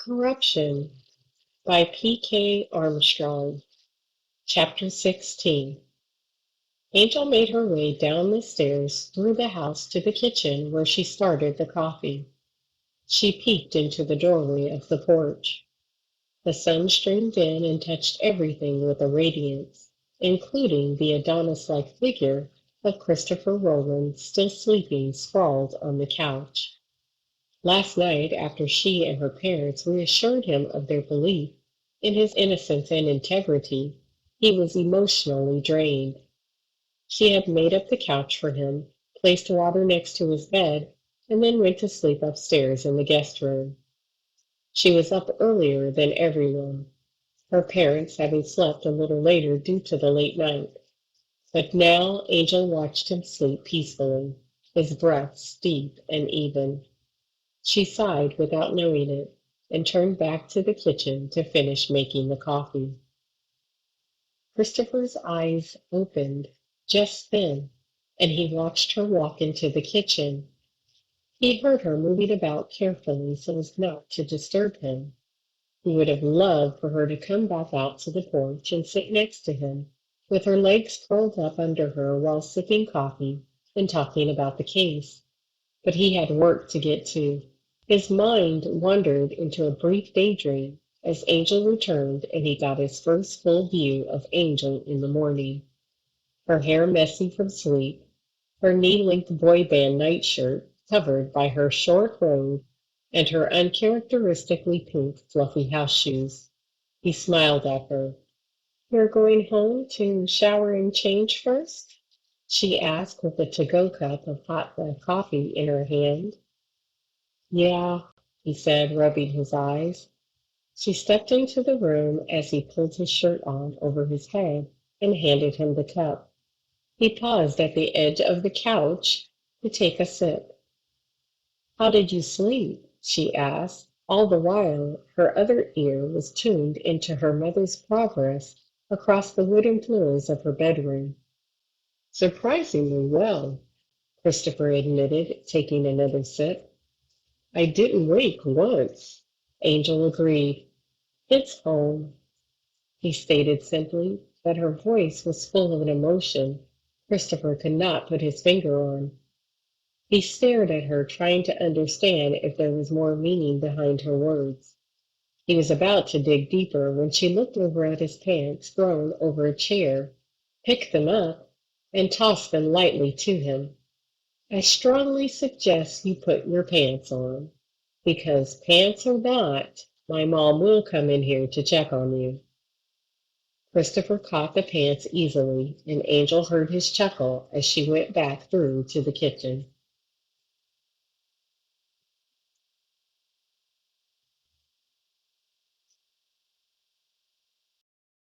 Corruption by P.K. Armstrong. Chapter 16. Angel made her way down the stairs through the house to the kitchen where she started the coffee. She peeked into the doorway of the porch. The sun streamed in and touched everything with a radiance, including the Adonis-like figure of Christopher Roland still sleeping sprawled on the couch. Last night, after she and her parents reassured him of their belief in his innocence and integrity, he was emotionally drained. She had made up the couch for him, placed water next to his bed, and then went to sleep upstairs in the guest room. She was up earlier than everyone, her parents having slept a little later due to the late night. But now Angel watched him sleep peacefully, his breaths deep and even. She sighed without knowing it, and turned back to the kitchen to finish making the coffee. Christopher's eyes opened just then, and he watched her walk into the kitchen. He heard her moving about carefully so as not to disturb him. He would have loved for her to come back out to the porch and sit next to him, with her legs curled up under her while sipping coffee and talking about the case. But he had work to get to. His mind wandered into a brief daydream as Angel returned and he got his first full view of Angel in the morning. Her hair messy from sleep, her knee-length boy band nightshirt covered by her short robe, and her uncharacteristically pink fluffy house shoes. He smiled at her. "You're going home to shower and change first?" she asked with a to-go cup of hot black coffee in her hand. "Yeah," he said, rubbing his eyes. She stepped into the room as he pulled his shirt on over his head and handed him the cup. He paused at the edge of the couch to take a sip. "How did you sleep?" she asked. All the while, her other ear was tuned into her mother's progress across the wooden floors of her bedroom. "Surprisingly well," Christopher admitted, taking another sip. "I didn't wake once." Angel agreed. "It's home," he stated simply, but her voice was full of an emotion Christopher could not put his finger on. He stared at her, trying to understand if there was more meaning behind her words. He was about to dig deeper when she looked over at his pants thrown over a chair, picked them up, and tossed them lightly to him. "I strongly suggest you put your pants on, because pants or not, my mom will come in here to check on you." Christopher caught the pants easily, and Angel heard his chuckle as she went back through to the kitchen.